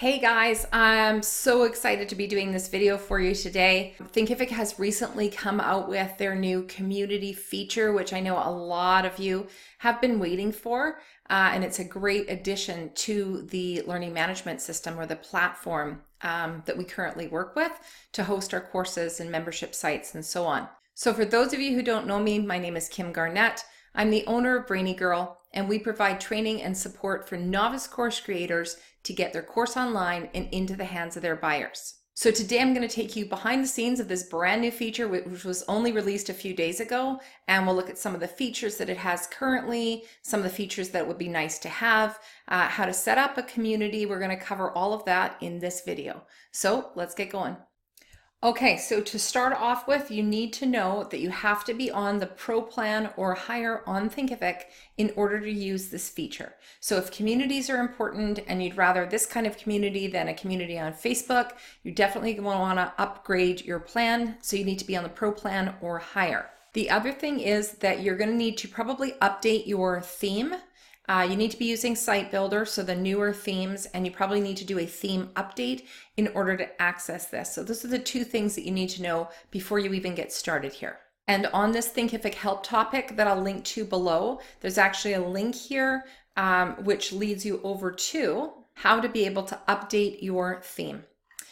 Hey guys, I'm so excited to be doing this video for you today. Thinkific has recently come out with their new community feature, which I know a lot of you have been waiting for, and it's a great addition to the learning management system or the platform that we currently work with to host our courses and membership sites and so on. So for those of you who don't know me, my name is Garnett. I'm the owner of Brainy, and we provide training and support for novice course creators to get their course online and into the hands of their buyers. So today I'm going to take you behind the scenes of this brand new feature, which was only released a few days ago, and we'll look at some of the features that it has currently, some of the features that would be nice to have, how to set up a community. We're going to cover all of that in this video. So let's get going. Okay, so to start off with, you need to know that you have to be on the Pro plan or higher on Thinkific in order to use this feature. So if communities are important and you'd rather this kind of community than a community on Facebook, you definitely want to upgrade your plan. So you need to be on the Pro plan or higher. The other thing is that you're going to need to probably update your theme. You need to be using Site Builder, so the newer themes, and you probably need to do a theme update in order to access this. So those are the two things that you need to know before you even get started here. And on this Thinkific help topic that I'll link to below, there's actually a link here which leads you over to how to be able to update your theme.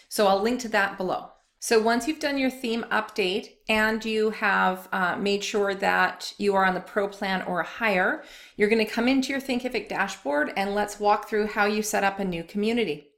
So I'll link to that below. So once you've done your theme update and you have made sure that you are on the Pro plan or higher, you're going to come into your Thinkific dashboard and let's walk through how you set up a new community.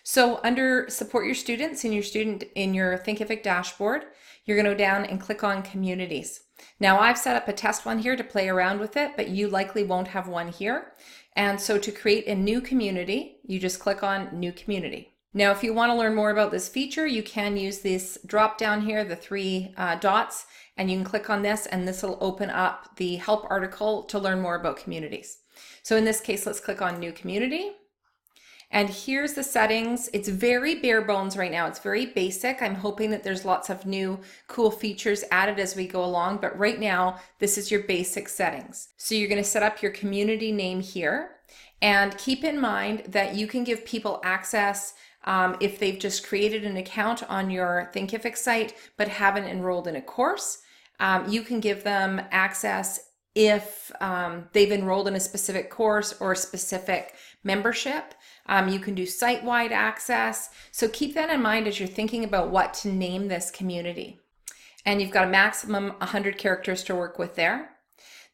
So under Support Your Students in your Thinkific dashboard, you're going to go down and click on Communities. Now I've set up a test one here to play around with it, but you likely won't have one here. And so to create a new community, you just click on New Community. Now, if you want to learn more about this feature, you can use this drop down here, the three dots, and you can click on this and this will open up the help article to learn more about communities. So in this case, let's click on New Community. And here's the settings. It's very bare bones right now. It's very basic. I'm hoping that there's lots of new cool features added as we go along, but right now, this is your basic settings. So you're going to set up your community name here and keep in mind that you can give people access if they've just created an account on your Thinkific site but haven't enrolled in a course. You can give them access if they've enrolled in a specific course or a specific membership. You can do site-wide access. So keep that in mind as you're thinking about what to name this community. And you've got a maximum 100 characters to work with there.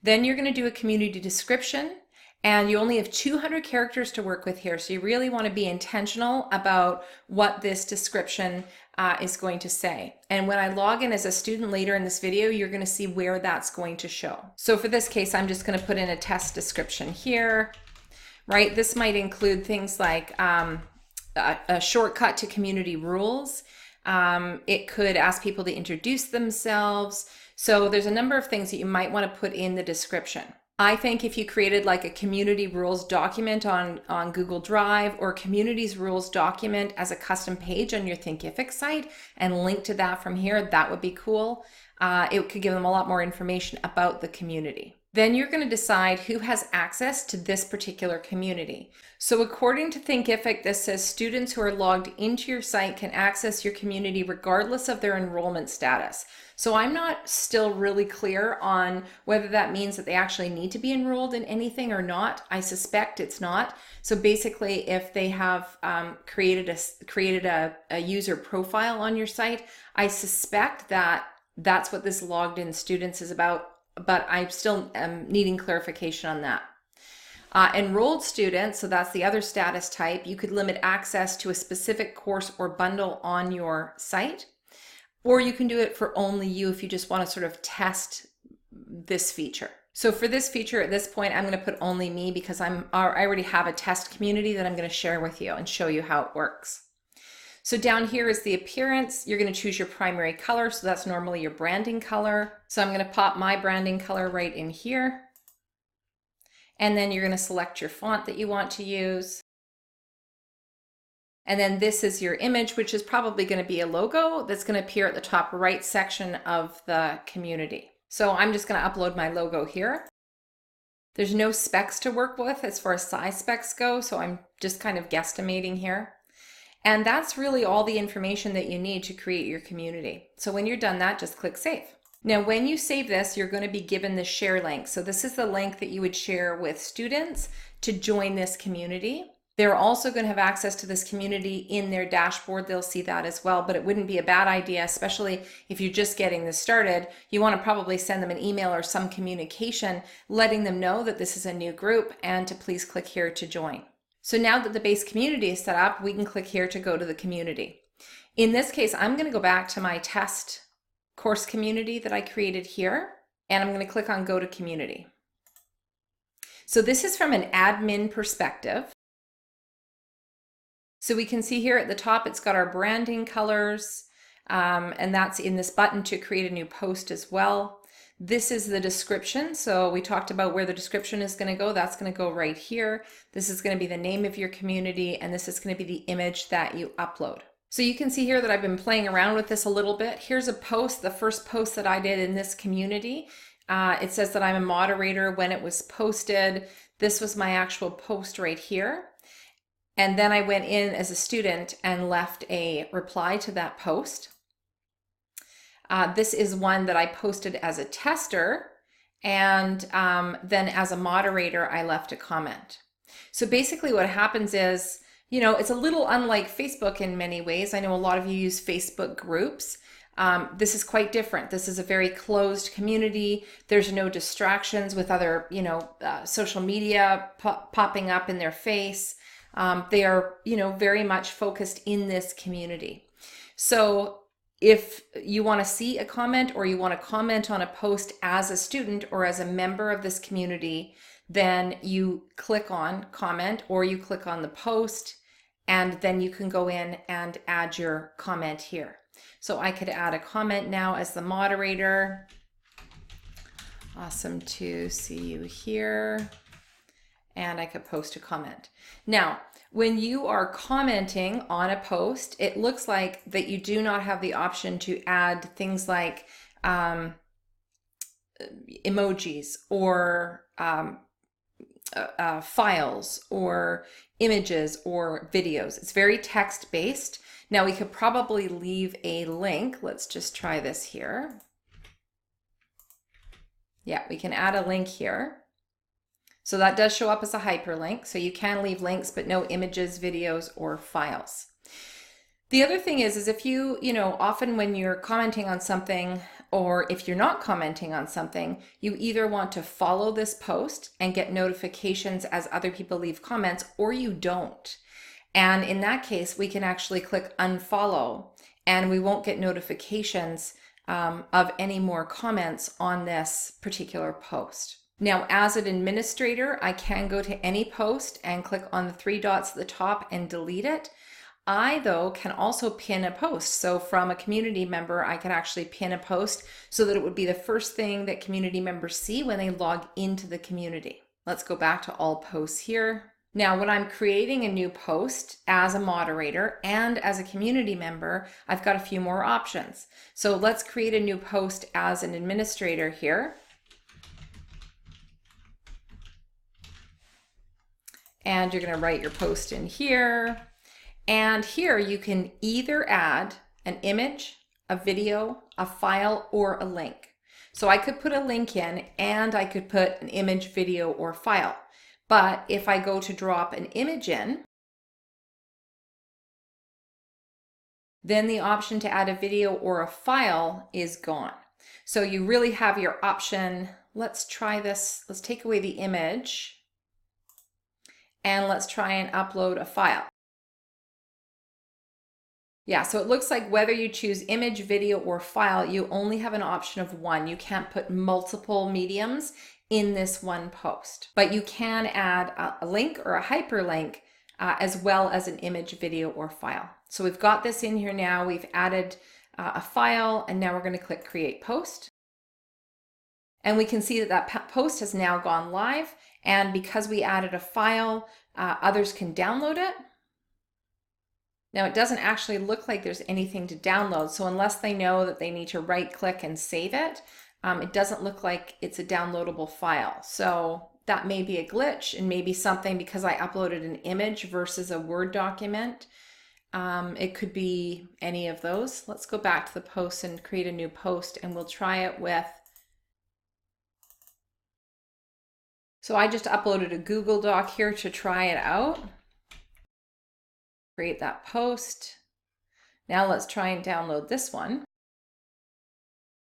Then you're going to do a community description. And you only have 200 characters to work with here. So you really want to be intentional about what this description is going to say. And when I log in as a student later in this video, you're going to see where that's going to show. So for this case, I'm just going to put in a test description here, right? This might include things like a shortcut to community rules. It could ask people to introduce themselves. So there's a number of things that you might want to put in the description. I think if you created like a community rules document on Google Drive or communities rules document as a custom page on your Thinkific site and link to that from here, that would be cool. It could give them a lot more information about the community. Then you're going to decide who has access to this particular community. So according to Thinkific, this says students who are logged into your site can access your community regardless of their enrollment status. So I'm not still really clear on whether that means that they actually need to be enrolled in anything or not. I suspect it's not. So basically, if they have created a user profile on your site, I suspect that that's what this logged in students is about, but I'm still needing clarification on that. Enrolled students, so that's the other status type, you could limit access to a specific course or bundle on your site, or you can do it for only you if you just want to sort of test this feature. So for this feature at this point, I'm going to put only me because I already have a test community that I'm going to share with you and show you how it works. So down here is the appearance. You're going to choose your primary color. So that's normally your branding color. So I'm going to pop my branding color right in here. And then you're going to select your font that you want to use. And then this is your image, which is probably going to be a logo that's going to appear at the top right section of the community. So I'm just going to upload my logo here. There's no specs to work with as far as size specs go, so I'm just kind of guesstimating here. And that's really all the information that you need to create your community. So when you're done that, just click save. Now, when you save this, you're going to be given the share link. So this is the link that you would share with students to join this community. They're also going to have access to this community in their dashboard. They'll see that as well, but it wouldn't be a bad idea, especially if you're just getting this started. You want to probably send them an email or some communication letting them know that this is a new group and to please click here to join. So now that the base community is set up, we can click here to go to the community. In this case, I'm going to go back to my test course community that I created here, and I'm going to click on go to community. So this is from an admin perspective. So we can see here at the top, it's got our branding colors, and that's in this button to create a new post as well. This is the description. So we talked about where the description is going to go. That's going to go right here. This is going to be the name of your community, and this is going to be the image that you upload. So you can see here that I've been playing around with this a little bit. Here's a post, the first post that I did in this community. It says that I'm a moderator when it was posted. This was my actual post right here. And then I went in as a student and left a reply to that post. This is one that I posted as a tester, and then as a moderator, I left a comment. So basically what happens is, you know, it's a little unlike Facebook in many ways. I know a lot of you use Facebook groups. This is quite different. This is a very closed community. There's no distractions with other, social media popping up in their face. They are, very much focused in this community. So if you want to see a comment or you want to comment on a post as a student or as a member of this community, then you click on comment or you click on the post, and then you can go in and add your comment here. So I could add a comment now as the moderator. Awesome to see you here. And I could post a comment. Now, when you are commenting on a post, it looks like that you do not have the option to add things like emojis or files or images or videos. It's very text-based. Now we could probably leave a link. Let's just try this here. Yeah, we can add a link here. So that does show up as a hyperlink. So you can leave links, but no images, videos, or files. The other thing is if you, often when you're commenting on something, or if you're not commenting on something, you either want to follow this post and get notifications as other people leave comments, or you don't. And in that case, we can actually click unfollow, and we won't get notifications of any more comments on this particular post. Now, as an administrator, I can go to any post and click on the three dots at the top and delete it. I, though, can also pin a post. So from a community member, I can actually pin a post so that it would be the first thing that community members see when they log into the community. Let's go back to all posts here. Now, when I'm creating a new post as a moderator and as a community member, I've got a few more options. So let's create a new post as an administrator here. And you're going to write your post in here. And here you can either add an image, a video, a file, or a link. So I could put a link in and I could put an image, video, or file. But if I go to drop an image in, then the option to add a video or a file is gone. So you really have your option. Let's try this. Let's take away the image and let's try and upload a file. Yeah, so it looks like whether you choose image, video, or file, you only have an option of one. You can't put multiple mediums in this one post, but you can add a link or a hyperlink as well as an image, video, or file. So we've got this in here now. We've added a file, and now we're going to click Create Post. And we can see that that post has now gone live. And because we added a file, others can download it. Now it doesn't actually look like there's anything to download. So unless they know that they need to right click and save it, it doesn't look like it's a downloadable file. So that may be a glitch and maybe something because I uploaded an image versus a Word document. It could be any of those. Let's go back to the post and create a new post, and we'll try it with, so I just uploaded a Google Doc here to try it out. Create that post. Now let's try and download this one.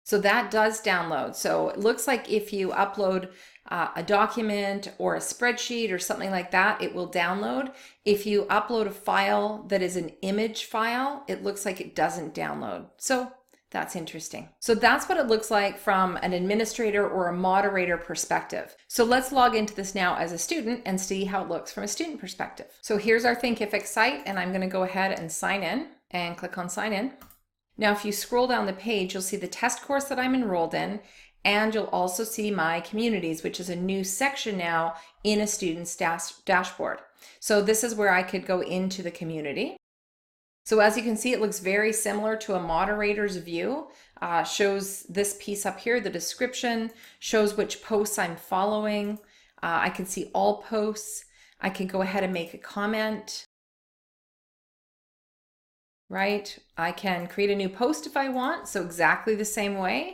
So that does download. So it looks like if you upload a document or a spreadsheet or something like that, it will download. If you upload a file that is an image file, it looks like it doesn't download. So that's interesting. So that's what it looks like from an administrator or a moderator perspective. So let's log into this now as a student and see how it looks from a student perspective. So here's our Thinkific site, and I'm going to go ahead and sign in and click on sign in. Now, if you scroll down the page, you'll see the test course that I'm enrolled in, and you'll also see my communities, which is a new section now in a student's dashboard. So this is where I could go into the community. So as you can see, it looks very similar to a moderator's view. Shows this piece up here, the description, shows which posts I'm following. I can see all posts. I can go ahead and make a comment. Right? I can create a new post if I want, so exactly the same way.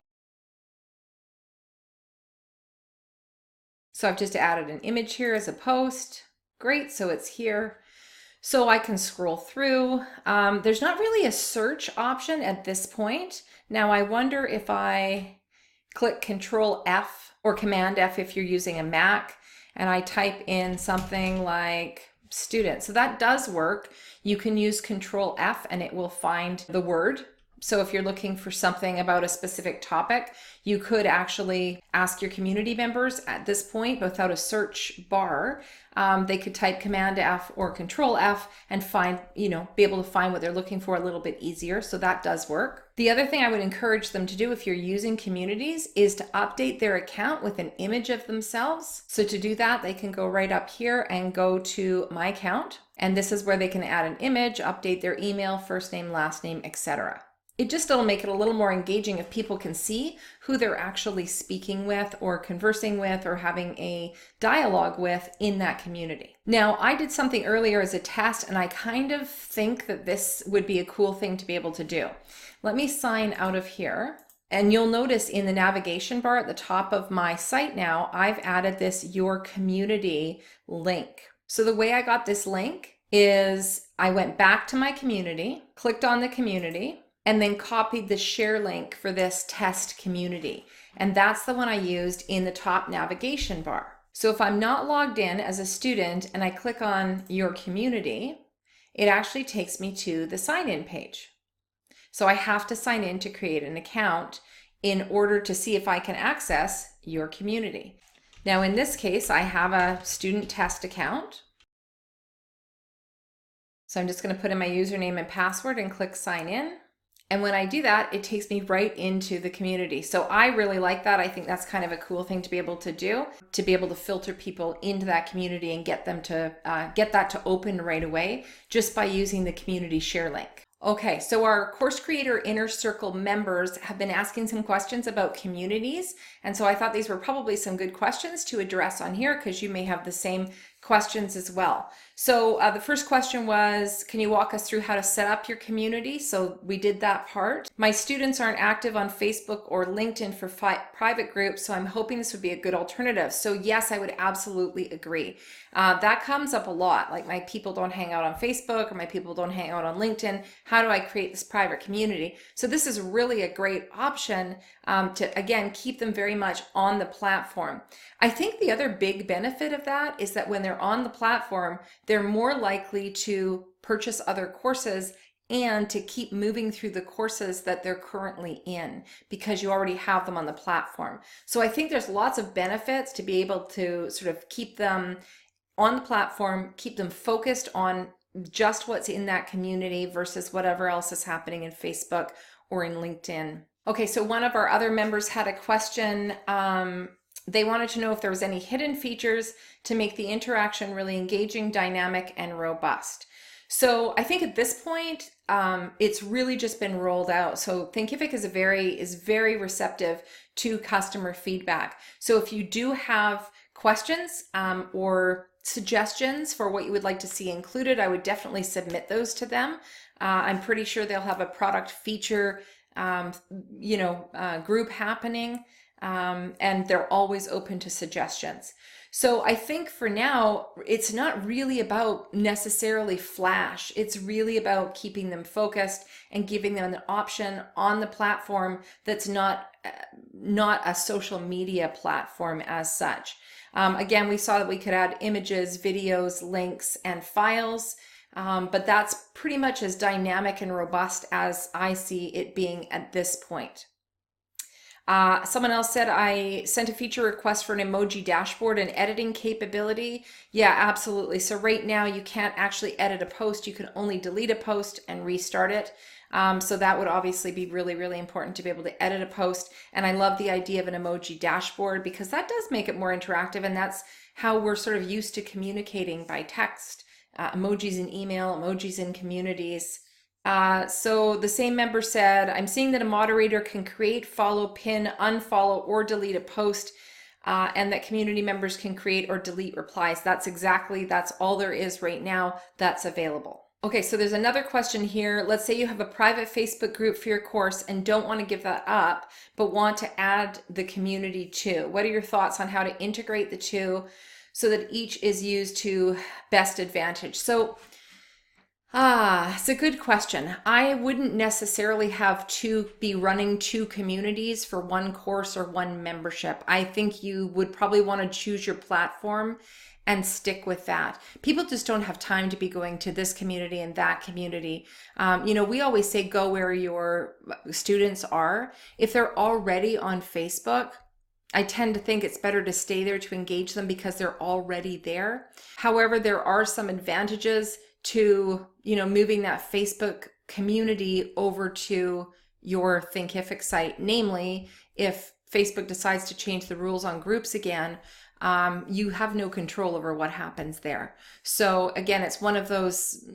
So I've just added an image here as a post. Great, so it's here. So I can scroll through. There's not really a search option at this point. Now I wonder if I click Control F or Command F if you're using a Mac, and I type in something like student. So that does work. You can use Control F and it will find the word. So if you're looking for something about a specific topic, you could actually ask your community members at this point without a search bar. They could type Command F or Control F and find, be able to find what they're looking for a little bit easier. So that does work. The other thing I would encourage them to do if you're using communities is to update their account with an image of themselves. So to do that, they can go right up here and go to My Account. And this is where they can add an image, update their email, first name, last name, etc. It'll make it a little more engaging if people can see who they're actually speaking with or conversing with or having a dialogue with in that community. Now, I did something earlier as a test, and I kind of think that this would be a cool thing to be able to do. Let me sign out of here. And you'll notice in the navigation bar at the top of my site now, I've added this Your Community link. So the way I got this link is I went back to my community, clicked on the community, and then copied the share link for this test community. And that's the one I used in the top navigation bar. So if I'm not logged in as a student and I click on Your Community, it actually takes me to the sign-in page. So I have to sign in to create an account in order to see if I can access Your Community. Now in this case, I have a student test account. So I'm just going to put in my username and password and click sign in. And when I do that, it takes me right into the community. So I really like that. I think that's kind of a cool thing to be able to do, to be able to filter people into that community and get them to get that to open right away just by using the community share link. Okay, so our Course Creator Inner Circle members have been asking some questions about communities. And so I thought these were probably some good questions to address on here because you may have the same questions as well. So the first question was, can you walk us through how to set up your community? So we did that part. My students aren't active on Facebook or LinkedIn for private groups, so I'm hoping this would be a good alternative. So yes, I would absolutely agree. That comes up a lot, like my people don't hang out on Facebook or my people don't hang out on LinkedIn. How do I create this private community? So this is really a great option to, again, keep them very much on the platform. I think the other big benefit of that is that when they're on the platform, they're more likely to purchase other courses and to keep moving through the courses that they're currently in because you already have them on the platform. So I think there's lots of benefits to be able to sort of keep them on the platform, keep them focused on just what's in that community versus whatever else is happening in Facebook or in LinkedIn. Okay, so one of our other members had a question. They wanted to know if there was any hidden features to make the interaction really engaging, dynamic, and robust. So I think at this point, it's really just been rolled out. So Thinkific is very receptive to customer feedback. So if you do have questions or suggestions for what you would like to see included, I would definitely submit those to them. I'm pretty sure they'll have a product feature, group happening, and they're always open to suggestions. So I think for now, it's not really about necessarily flash. It's really about keeping them focused and giving them an option on the platform that's not a social media platform as such. Again, we saw that we could add images, videos, links, and files, but that's pretty much as dynamic and robust as I see it being at this point. Someone else said, I sent a feature request for an emoji dashboard and editing capability. Yeah, absolutely. So right now you can't actually edit a post. You can only delete a post and restart it. So that would obviously be really, really important to be able to edit a post. And I love the idea of an emoji dashboard because that does make it more interactive. And that's how we're sort of used to communicating by text, emojis in email, emojis in communities. So the same member said, I'm seeing that a moderator can create, follow, pin, unfollow, or delete a post, and that community members can create or delete replies. That's all there is right now that's available. Okay, so there's another question here. Let's say you have a private Facebook group for your course and don't want to give that up, but want to add the community too. What are your thoughts on how to integrate the two so that each is used to best advantage? So it's a good question. I wouldn't necessarily have to be running two communities for one course or one membership. I think you would probably want to choose your platform and stick with that. People just don't have time to be going to this community and that community. We always say go where your students are. If they're already on Facebook, I tend to think it's better to stay there to engage them because they're already there. However, there are some advantages to moving that Facebook community over to your Thinkific site. Namely, if Facebook decides to change the rules on groups again, you have no control over what happens there. So again, it's one of those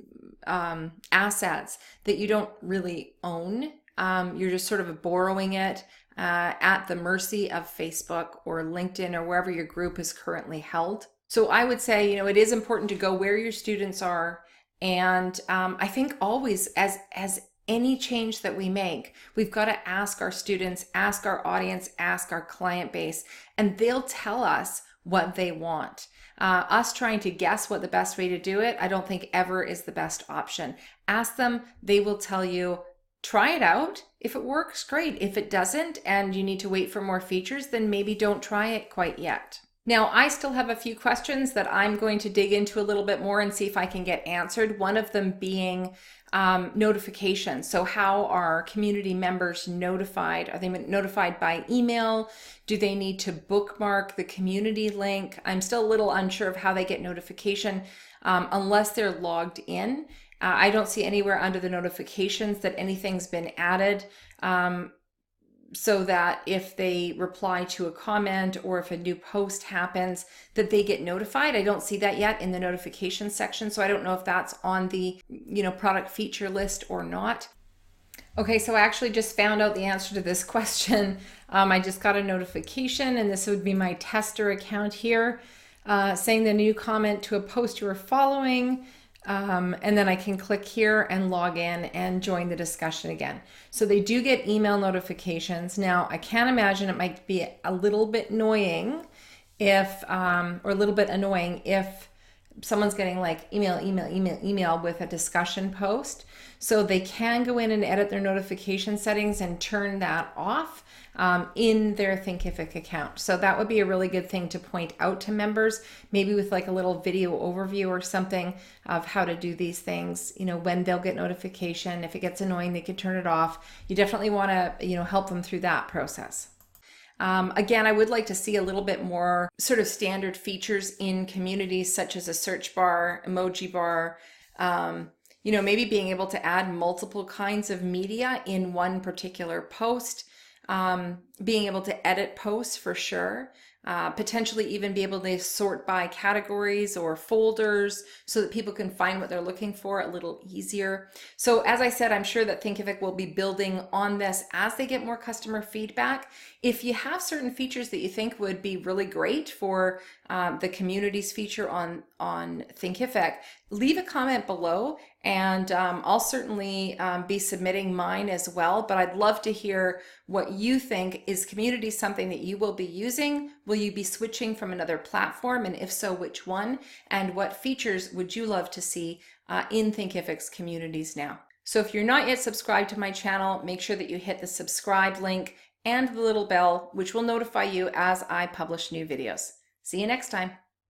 assets that you don't really own. You're just sort of borrowing it at the mercy of Facebook or LinkedIn or wherever your group is currently held. So I would say, it is important to go where your students are. And I think always as any change that we make, we've got to ask our students, ask our audience, ask our client base, and they'll tell us what they want. Us trying to guess what the best way to do it, I don't think ever is the best option. Ask them, they will tell you, try it out. If it works, great. If it doesn't, and you need to wait for more features, then maybe don't try it quite yet. Now, I still have a few questions that I'm going to dig into a little bit more and see if I can get answered. One of them being notifications. So how are community members notified? Are they notified by email? Do they need to bookmark the community link? I'm still a little unsure of how they get notification unless they're logged in. I don't see anywhere under the notifications that anything's been added. So that if they reply to a comment or if a new post happens, that they get notified. I don't see that yet in the notification section. So I don't know if that's on the, product feature list or not. Okay, so I actually just found out the answer to this question. I just got a notification, and this would be my tester account here, saying the new comment to a post you were following. And then I can click here and log in and join the discussion again. So they do get email notifications. Now, I can imagine it might be a little bit annoying if someone's getting like email with a discussion post. So they can go in and edit their notification settings and turn that off in their Thinkific account. So that would be a really good thing to point out to members, maybe with like a little video overview or something of how to do these things, when they'll get notification. If it gets annoying, they can turn it off. You definitely want to, help them through that process. Again, I would like to see a little bit more sort of standard features in communities such as a search bar, emoji bar, maybe being able to add multiple kinds of media in one particular post, being able to edit posts for sure. potentially even be able to sort by categories or folders so that people can find what they're looking for a little easier. So as I said, I'm sure that Thinkific will be building on this as they get more customer feedback. If you have certain features that you think would be really great for the communities feature on Thinkific, leave a comment below, and I'll certainly be submitting mine as well. But I'd love to hear what you think. Is community something that you will be using? Will you be switching from another platform? And if so, which one? And what features would you love to see in Thinkific's communities now? So if you're not yet subscribed to my channel, make sure that you hit the subscribe link and the little bell, which will notify you as I publish new videos. See you next time.